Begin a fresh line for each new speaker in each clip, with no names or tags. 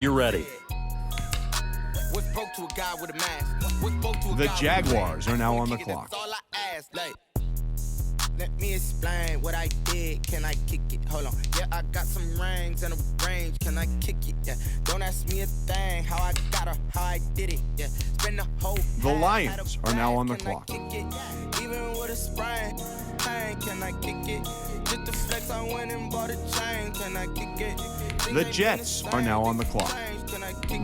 You're ready.
The Jaguars are now on the clock.
Let me explain what I did. Can I kick it? Hold on. Yeah, I got some rings and a range. Can I kick it? Yeah. Don't ask me a thing. How I got her, how I did it. Yeah. Spend the whole.
The Lions are now on the clock.
Even with a sprain, can I kick it? Just the flex, I went and bought a chain. Can I kick it?
The Jets are now on the clock.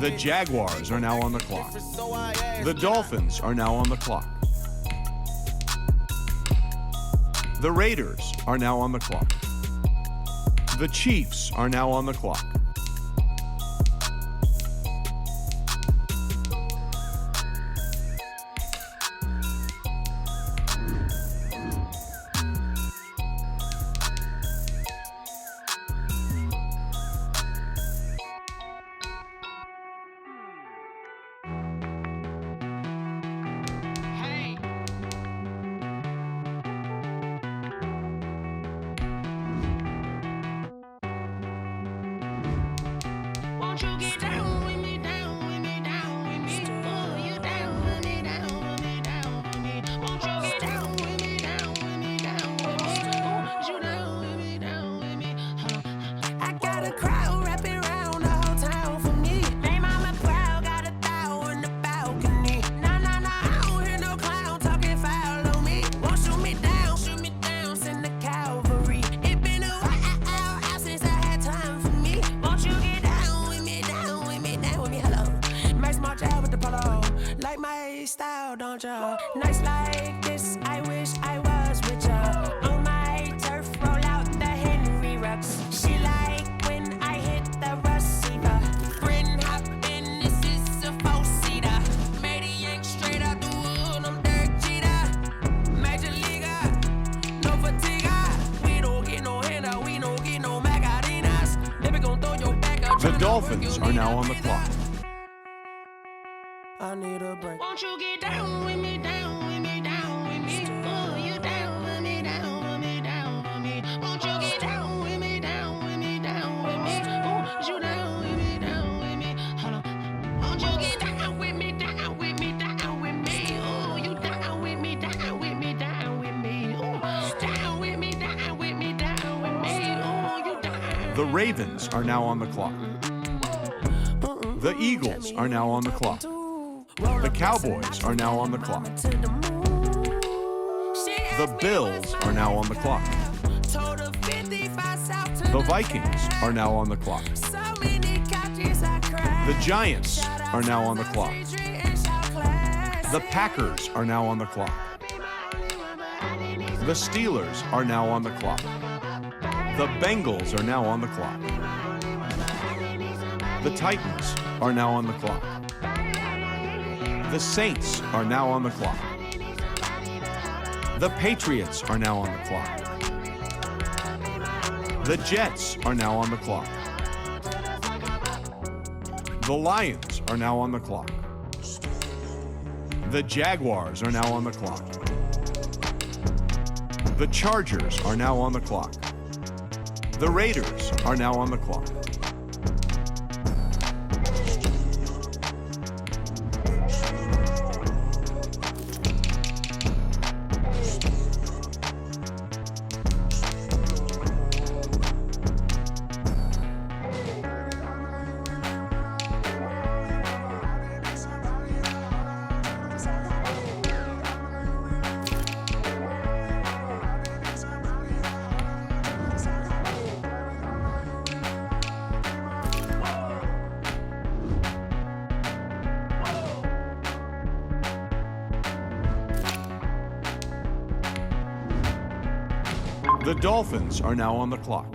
The Jaguars are now on the clock. The Dolphins are now on the clock. The Raiders are now on the clock. The Chiefs are now on the clock.
Style, don't ya? Nights like this, I wish I was with ya. On my turf, roll out the Henry rocks. She like when I hit the receiver. Bryn hop in, this is a four-seater. Made a yank straight out the wood, I'm Derek Jeter. Major leaguer, no fatigue. We don't get no handout, we don't get no Macarinas. Never gon' throw your back out.
The Dolphins are now on the clock.
I need a break.
Won't you get down with me, down with me, down with me? Oh, you down with me, down with me, down with me. Won't you get down with me, down with me, down with me? Oh, you down with me, down with me? Hold on. Won't you get down with me, down with me, down with me? Oh, you down with me, down with me, down with me? Oh, down with me, down with me, down with me? Oh, you down.
The Ravens are now on the clock. The Eagles are now on the clock. The Cowboys are now on the clock. The Bills are now on the clock. The Vikings are now on the clock. The Giants are now on the clock. The Packers are now on the clock. The Steelers are now on the clock. The Bengals are now on the clock. The Titans are now on the clock. The Saints are now on the clock. The Patriots are now on the clock. The Jets are now on the clock. The Lions are now on the clock. The Jaguars are now on the clock. The Chargers are now on the clock. The Raiders are now on the clock. The Dolphins are now on the clock.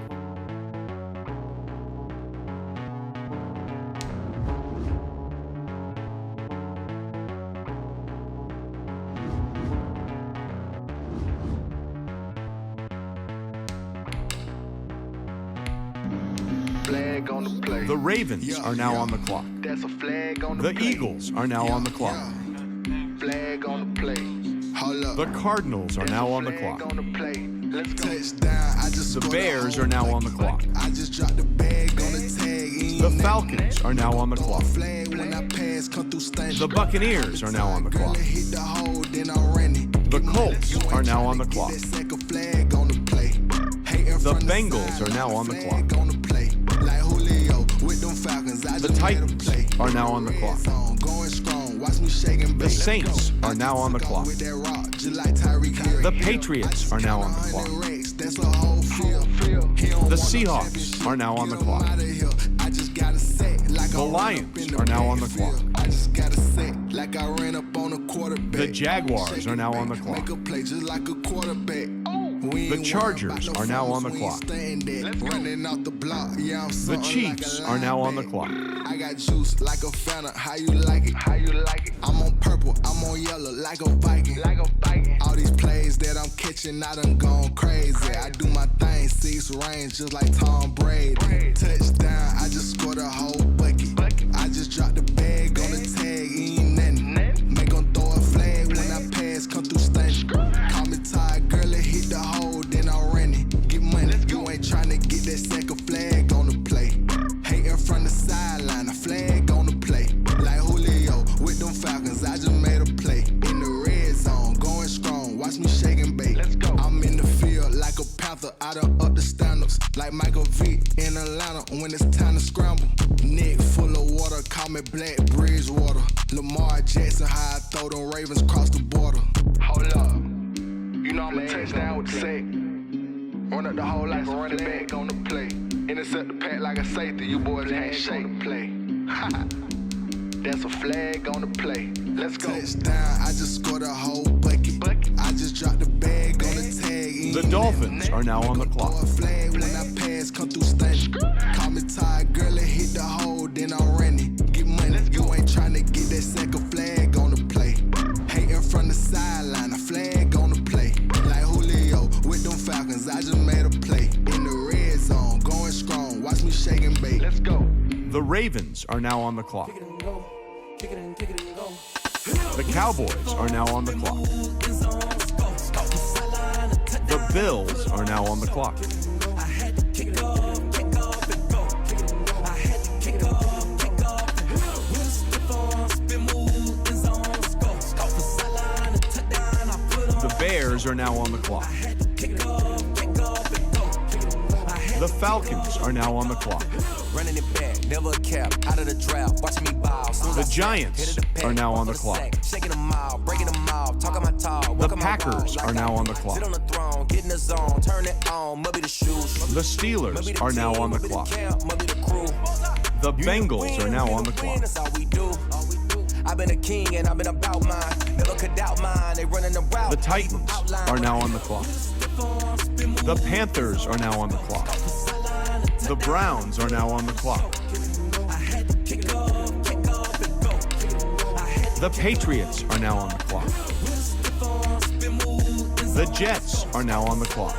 Flag on the play.
The Ravens are now on the clock.
That's a flag on the
The
play.
Eagles are now on the clock.
Flag on the play. Hold up.
The Cardinals are now on the
Flag
clock.
on the play. Let's go.
Touchdown, I just
The
scored a
Bears
whole
are now on the clock.
I just dropped the bag on the tag.
The Falcons are now on the clock.
The
Buccaneers are now on the clock. The Colts are now on the clock. The Bengals are now on the clock. The Titans are now on the clock. The Saints are now on the clock. The Patriots are now on the clock. The Seahawks are now on the clock. The Lions are now on the clock. The Jaguars are now on the clock. The Chargers are now on the clock. The Chiefs are now on the clock.
I got juice like a Fanta, how you like it? How you like it? I'm on purple, I'm on yellow like a Viking. Like a Viking. All these plays that I'm catching, I done gone crazy. I do my thing, 6 rings just like Tom Brady. Touchdown, I just scored a whole bucket. I just dropped the bag on the tag, ain't nothing. Make 'em throw a flag when I pass, come through stunning. Call me tired, girl, it hit the hole, then I run it. Get money, you ain't tryna get that second flag on the play. Hating from the sideline, a flag on the play. Like Julio with them Falcons, I just made a play. In the red zone, going strong, watch me shake and bake. Let's go. I'm in the field like a Panther, I done up the standards. Like Michael Vick in Atlanta when it's time to scramble. Neck full of water, call me Black Bridgewater. Lamar Jackson, how I throw them Ravens cross the border. Hold up, you know I'm a touchdown with the sack. Run up the whole like a running back on the play. Intercept the pack like a safety, you boys can't shake the play. That's a flag on the play. Let's go. Touchdown, I just scored a whole bucket. I just dropped the bag on the tag.
The Dolphins are now on the clock.
Throw a flag when I pass, come through stunning. Call me tired, girl, it hit the hole, then I'm running. Get money, you ain't tryna get that second flag on the play. Hating from the sideline, a flag on the play. Like Julio with them Falcons, I just made a play. In the red zone, going strong, watch me shake and bake. Let's go.
The Ravens are now on the clock. The Cowboys are now on the clock. The Bills are now on the clock. The Bears are now on the clock. The Falcons are now on the clock.
Running it back, never a cap, out of the draft, watching me bow.
The Giants are now on the clock.
Shaking them out, breaking them out, talking my talk.
The Packers are now on the clock.
Sit on the throne, get in the zone, turn it on, must be the shoes.
The Steelers are now on the clock. The Bengals are now on the clock.
That's all we do. I've been a king and I've been about mine. Never could doubt mine. They running the route.
The Titans are now on the clock. The Panthers are now on the clock. The Browns are now on the clock. The Patriots are now on the clock. The Jets are now on the clock.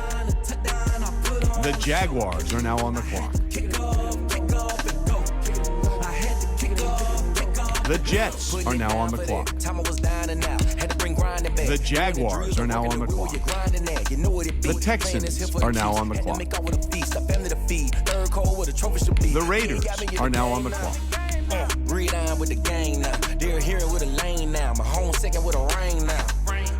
The Jaguars are now on the clock. The Jets are now on the clock. The Jaguars are now on the clock. The Texans are now on the clock. The Raiders are now on the clock.
Read on with the game now. They're here with a lane now. My home second with a rain now.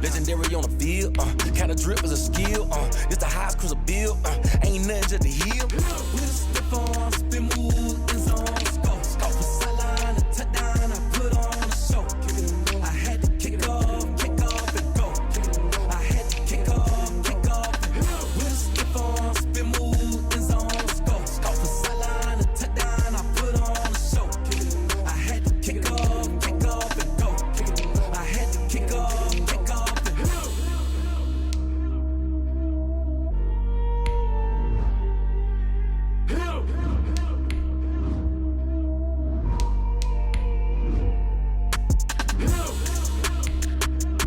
Legendary on the field. Kinda drip is a skill. This the highest cruiser bill. Ain't nothing just to heal.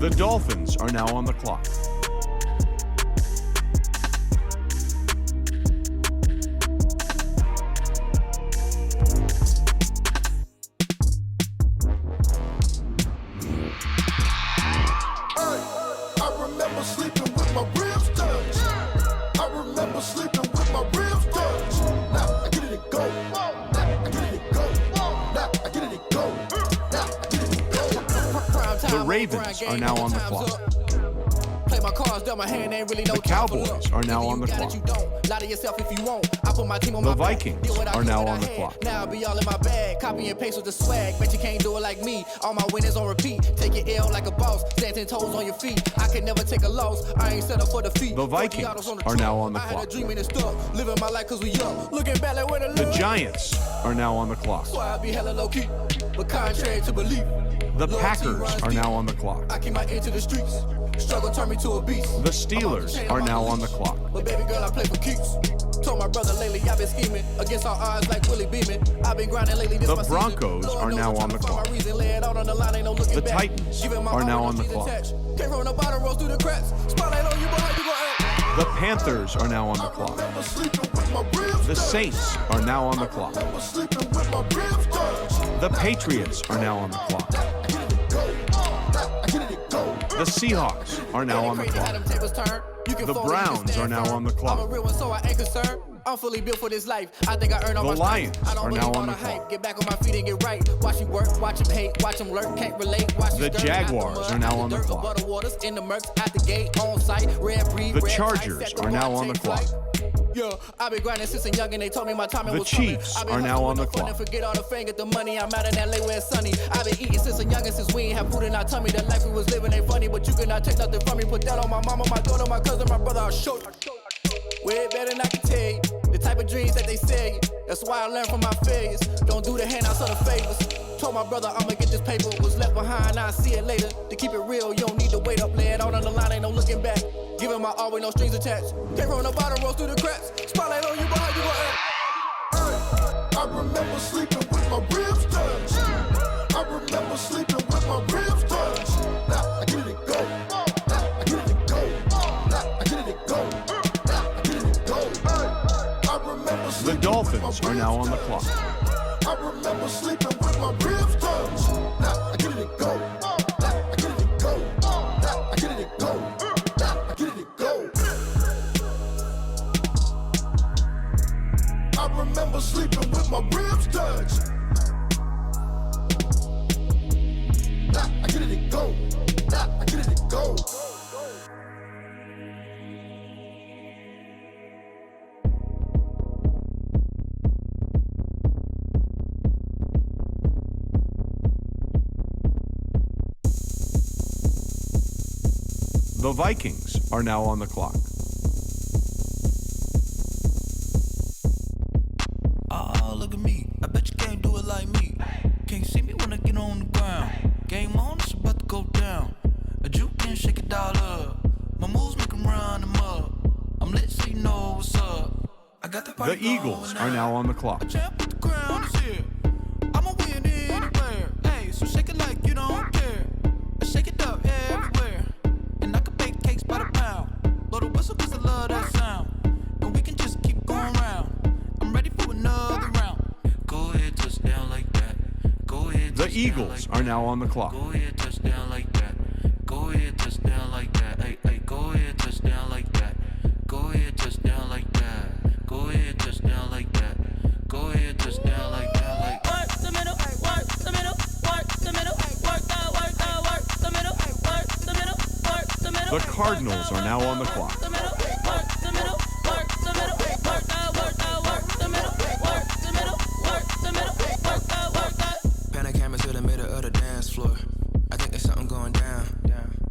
The Dolphins are now on the clock.
I remember sleeping with my ribs touched. I remember sleeping with my ribs touched. Now I get it and go. Now I get it
The Ravens are now on the clock.
Play my cards, dealt my hand, ain't really no
The Cowboys are now on the clock.
Lie to yourself if you won't. I put my team on
The
my back.
Vikings
Deal what I
are
could
now
that
on
I
the
had.
clock.
Now I be all in my bag. Copy and paste with the swag. Bet you can't do it like me. All my winners on repeat. Take your L like a boss. Stand 10 toes on your feet. I can never take a loss. I ain't set up for defeat.
The Vikings are now on the
I had a
clock.
dream and it's stuck. Living my life cause we young. Looking back like where the
The
love.
Giants are now on the clock.
So I be hella low key. But contrary to belief.
The
loyalty
Packers
runs
are
deep.
now on the clock.
I keep my ear to the streets. Struggle turned me to a beast.
The Steelers are now on the clock.
But baby girl, I play for keeps. Told my brother lately, I've been scheming against all odds like Willie Beeman. I've been grinding lately. This
The
my season.
Broncos
Lord
are
knows
now
I'm
on
trying
the
to find my
clock.
reason. Lay it out on the line, ain't no looking
The
back.
Titans
Giving my
are
all
now
with
on
no
the
strings
clock.
attached. Came from the bottom, rose through the cracks. Spotlight on you, boy, you gon' act.
The Panthers are now on the clock.
Remember sleeping with my ribs
The
touched.
Saints are now on the clock.
Remember sleeping with my ribs touched.
The Patriots are now on the clock.
I get it, go. I get it, go.
The Seahawks are now on the
Crazy how
clock.
them tables turn. You can
The
fold, you can
Browns
stand
are now
firm.
on the clock.
I'm a real one, so I ain't concerned. I'm fully built for this life. I think I earned all
The
my stripes.
Lions
I don't
are
really
now
want
on
the
the clock.
hype. Get back on my feet and get right. Watch you work, watch him hate, watch him lurk, can't relate. Watch
The
you stir out
Jaguars
mud,
are now
out
on the
dirt,
clock.
above the waters, in the murks, at the gate, on site, red breed,
The
red
Chargers
tight, set
are
bar,
now on the
take
clock.
flight. Yeah, I've been grinding since a young and they told me my time
The
was coming.
Chiefs
I've been
are now
hustling
on the
with no fun
clock.
and forget all the fame, get the money. I'm out in LA where it's sunny. I've been eating since a young and since we ain't have food in our tummy. The life we was living ain't funny, but you cannot take nothing from me. Put that on my mama, my daughter, my cousin, my brother. I'll show you. Way better than I can tell you. The type of dreams that they sell you. That's why I learned from my failures. Don't do the handouts or the favors. Told my brother I'ma get this paper. Was left behind, I'll see it later. To keep it real, you don't need to wait up. Lay it out on the line, ain't no looking back. Giving my all with no strings attached. Came from the bottom, rose through the cracks. Spotlight on you, boy, you gon' act.
I remember sleeping with my ribs touched. I remember sleeping with my ribs touched. Now I get it, go. I get it, go. I get it, go. I get it, go. I remember
The
sleeping
Dolphins
with my
are now on the
ribs
clock.
touched. I remember sleeping with my ribs touched. Now I get it, go. I get it, go. I get it, go. I get it, go. I remember sleeping with my ribs touched. I get it, go. I get it, go.
The Vikings are now on the clock.
Oh, look at me. I bet you can't do it like me. Can't see me when I get on the ground. Game on, it's about to go down. A juke can shake it all up. My moves make 'em run them up. I'm lit so you know what's up. I got the party
The Eagles
going
are now on the clock.
A champ with the crown is here. I'ma win anywhere. Hey, so shake it like you don't care. I shake it up everywhere. And I can bake cakes by the pound. Blow the whistle 'cause I love that sound. And we can just keep going round. I'm ready for another round. Go ahead, touch down like that. Go ahead,
The
touch down
Eagles
like
are
that.
now on the clock.
Go ahead, touch down like that. Go ahead, touch down like that. Hey, hey, go ahead, touch down like that. Go ahead, touch down like that. Go ahead, touch down like that. Go ahead, touch down like that. Like
Work the middle, work the middle, work the middle, work the middle, work the middle, work the middle.
The Cardinals are now on the clock.
Work the middle, work the middle, work the middle, work the middle, work the middle, work the middle, work the.
Panic camera to the middle of the dance floor. I think there's something going down.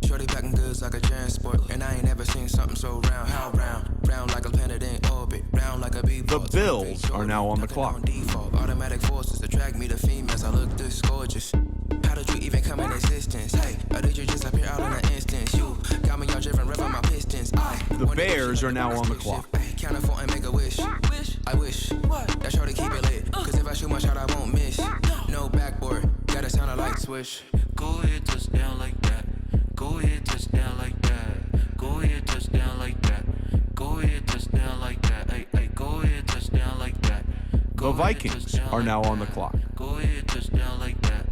Shorty packing goods like a transport, and I ain't never seen something so round. How round? Round like a planet in orbit. Round like a bee.
The Bills are now on the clock.
Default. Automatic forces attract me to females. I look this gorgeous. How did you even come in existence? Hey, or did you just appear out in an instance? You got me all driven, revving my pistons.
The Bears are now on the clock.
Count it for and make a wish. I wish that shorty keep it lit. Cause if I shoot my shot, I won't miss. No backboard, gotta sound a light swish.
go ahead, touch down like that. Go ahead, touch down like that. Go ahead, touch down like that. Go ahead, touch down like that. Hey, hey, go ahead, touch down like that.
The Vikings are now on the clock.
Go ahead, touch down like that.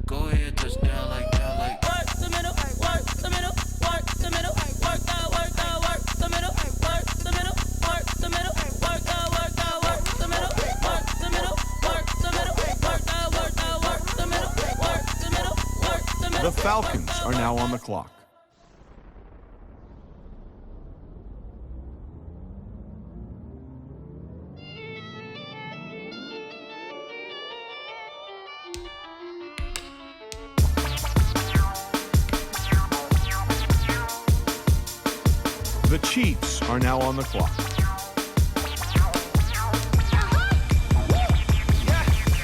Go ahead, touch down like that. Like
work the middle, work the middle, work the middle, work the middle, work the middle, work the middle, work the middle, work the middle, work the middle, work the middle, work the middle, work the middle, work the middle, work the middle, work the middle.
The Falcons are now on the clock. The Chiefs are now on the clock.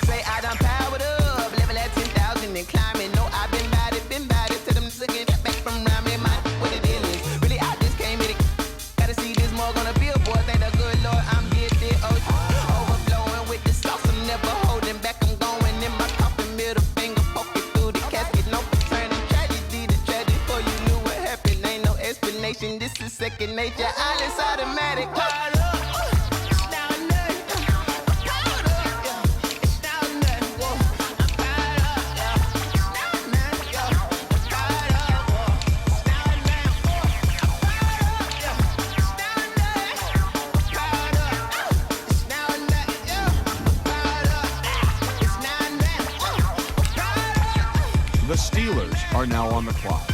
Say I done powered up, level at 10,000 and climbing. No, I've been bad it. Tell them to get back from around me, man. What the deal is? Really, I just came with it. Gotta see this more on the billboard. Thank the good Lord, I'm gifted. Overflowing with the sauce, I'm never holding back. I'm going in my coffin, middle finger poking through the casket. No turning tragedy to tragedy. Before you knew what happened, ain't no explanation. This is second nature. All is automatic.
The Steelers are now on the clock.